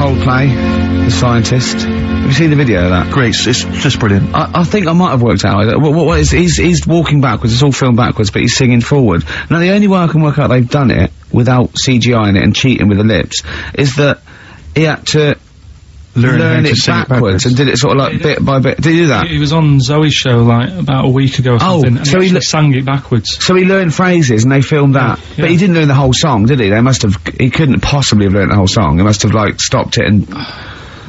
Coldplay, The Scientist. Have you seen the video of that? Great, it's just brilliant. I think I might have worked out. What is, he's walking backwards, it's all filmed backwards, but he's singing forward. Now, the only way I can work out they've done it without CGI in it and cheating with the lips is that he had to learn it backwards and did it sort of like bit by bit. Did he do that? He was on Zoe's show like about a week ago or something, and so he sang it backwards. So he learned phrases and they filmed that. Yeah. But he didn't learn the whole song, did he? He couldn't possibly have learned the whole song. He must have like stopped it and...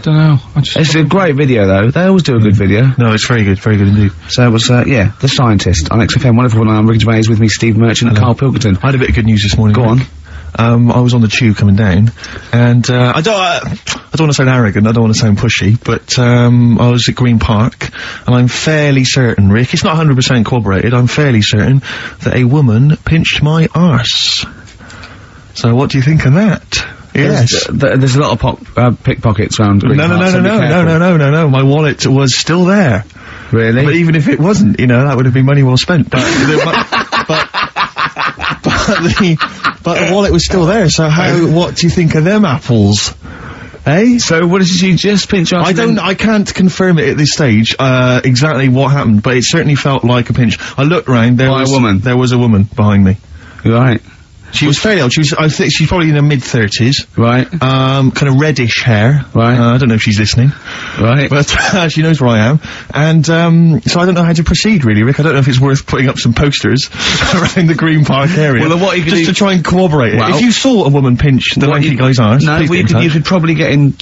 Don't know. It's a great video though. They always do a good video. No, it's very good indeed. So it was, yeah, The Scientist on XFM. Wonderful. I'm Ricky Gervais, with me Steve Merchant and Carl Pilkington. I had a bit of good news this morning. Go on. I was on the tube coming down, and I don't want to sound arrogant, I don't want to sound pushy, but I was at Green Park, and I'm fairly certain, Rick, it's not 100% corroborated, I'm fairly certain that a woman pinched my arse. So what do you think of that? Yes. There's a lot of pickpockets around Green Park. No, my wallet was still there. Really? But even if it wasn't, you know, that would have been money well spent. But but the wallet was still there, so what do you think of them apples? Eh? So what did you just pinch off? I can't confirm it at this stage, exactly what happened, but it certainly felt like a pinch. I looked round, there was a woman behind me. Right. She was fairly old. I think she's probably in her mid-30s. Right. Kind of reddish hair. Right. I don't know if she's listening. Right. But, she knows where I am. And, so I don't know how to proceed, really, Rick. I don't know if it's worth putting up some posters around the Green Park area. Well, what you could just to try and corroborate it. Well, if you saw a woman pinch the lanky guy's arse, no, you could probably get in,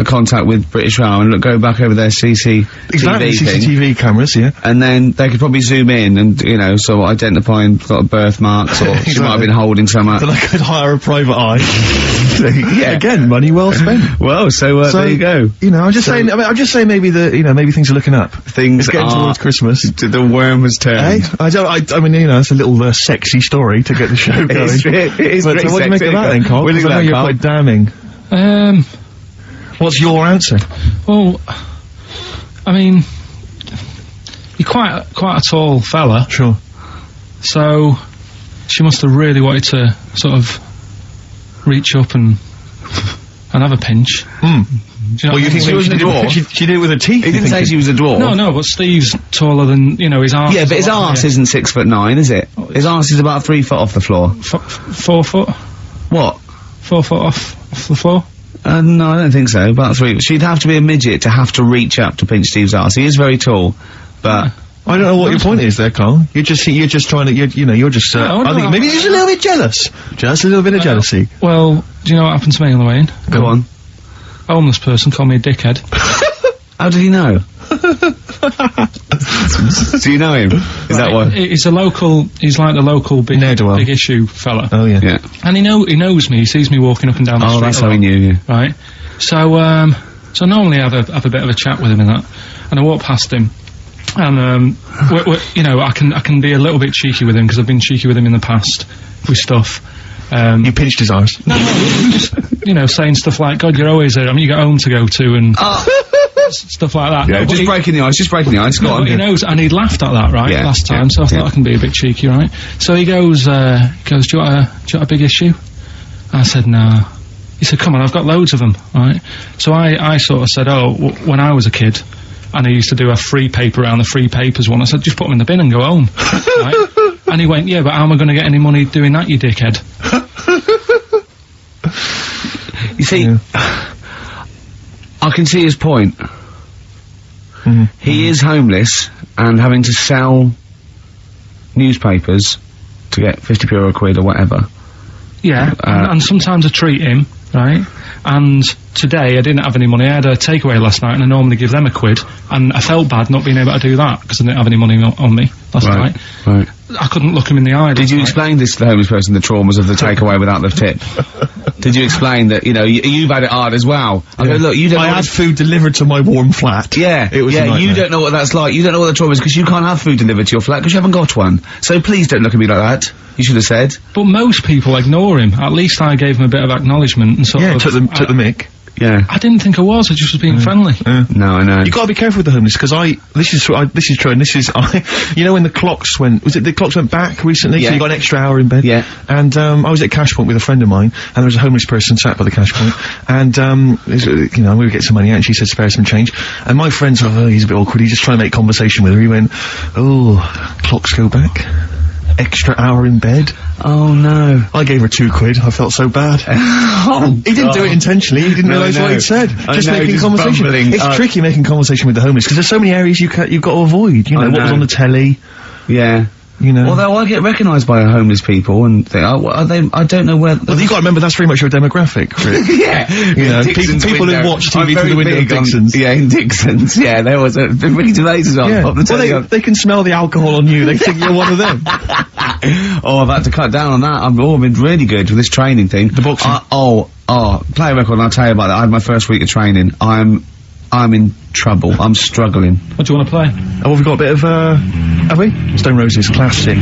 contact with British Rail and go back over their CCTV cameras, yeah. And then they could probably zoom in and, you know, sort of identifying sort of birthmarks, or she might have been holding some Then I could hire a private eye. Yeah. Again, money well spent. Well, so there you go. You know, I'm just saying maybe maybe things are looking up. It's getting towards Christmas. The worm has turned. I mean, you know, it's a little, sexy story to get the show going. It is but what do you make of that then, Carl? Because I know you're quite damning. What's your answer? Well, I mean, you're quite a tall fella. Sure. So, she must have really wanted to sort of reach up and have a pinch. Hmm. Well, you think she did it with her teeth? He didn't say she was a dwarf. No, but Steve's taller than, you know, his arse. Yeah, but his arse isn't 6'9", is it? His arse is about 3 foot off the floor. 4 foot? What? 4 foot off the floor? No, I don't think so. About 3. She'd have to be a midget to have to reach up to pinch Steve's arse. He is very tall, but I don't know what your point is there, Carl. You're just trying to, you're just. I think maybe you're just a little bit jealous. Just a little bit of jealousy. Well, do you know what happened to me on the way in? Go on. A homeless person called me a dickhead. How did he know? Do you know him? Is that what? He's like the local big issue fella. Oh yeah. Yeah. And he knows me. He sees me walking up and down the street. Oh, that's how he knew you. Right. So normally I have a bit of a chat with him and that, and I walk past him, and you know, I can be a little bit cheeky with him because I've been cheeky with him in the past with stuff. You pinched his arse. No, just, you know, saying stuff like, God, you're always there. I mean, you got home to go to and stuff like that. Yeah, just breaking the ice, Go on. He knows, and he laughed at that, right, last time, so I thought I can be a bit cheeky, right? So he goes, do you want a big issue? I said, no. He said, come on, I've got loads of them, right? So I sort of said, when I was a kid, and I used to do a free paper around the free papers one, I said, just put them in the bin and go home, right? And he went, yeah, but how am I going to get any money doing that, you dickhead? You see, I can see his point. He is homeless and having to sell newspapers to get 50p or a quid or whatever. Yeah, and sometimes I treat him, right? And today I didn't have any money. I had a takeaway last night and I normally give them a quid, and I felt bad not being able to do that because I didn't have any money on me last night. Right. I couldn't look him in the eye. Did you explain this to the homeless person, the traumas of the takeaway without the tip? Did you explain that, you know, you've had it hard as well? I go, look, you don't. I had food delivered to my warm flat. Yeah, it was. Yeah, you don't know what that's like. You don't know what the trauma is because you can't have food delivered to your flat because you haven't got one. So please don't look at me like that. You should have said. But most people ignore him. At least I gave him a bit of acknowledgement and sort of. took the mick. Yeah. I didn't think I was. I just was being friendly. No, I know. You gotta be careful with the homeless, because this is true, and this is, you know when the clocks went back recently? Yeah. So you got an extra hour in bed? Yeah. And, I was at Cash Point with a friend of mine, and there was a homeless person sat by the Cash Point, and, you know, we would get some money out, and she said spare some change, and my friend's like, oh, he's a bit awkward, he's just trying to make conversation with her, he went, oh, clocks go back? Extra hour in bed? Oh no. I gave her £2. I felt so bad. He didn't do it intentionally, he didn't realise what he'd said. Just making conversation. Bumbling. It's tricky making conversation with the homeless, because there's so many areas you've got to avoid, you know, what was on the telly. Yeah. You know. Although I get recognised by homeless people and think, oh, are they, I don't know where... Well, you gotta remember, that's very much your demographic, Rick. Yeah. You know, people who watch TV through the window of Dixon's. Yeah, in Dixon's, yeah, there was Ricky Gervais as well. Yeah. Well, they can smell the alcohol on you, they think you're one of them. Oh, I've had to cut down on that. I've been really good with this training thing. The boxing. Play a record and I'll tell you about that. I had my first week of training. I'm in trouble. I'm struggling. What do you want to play? Oh, we've got a bit of, have we? Stone Roses, classic.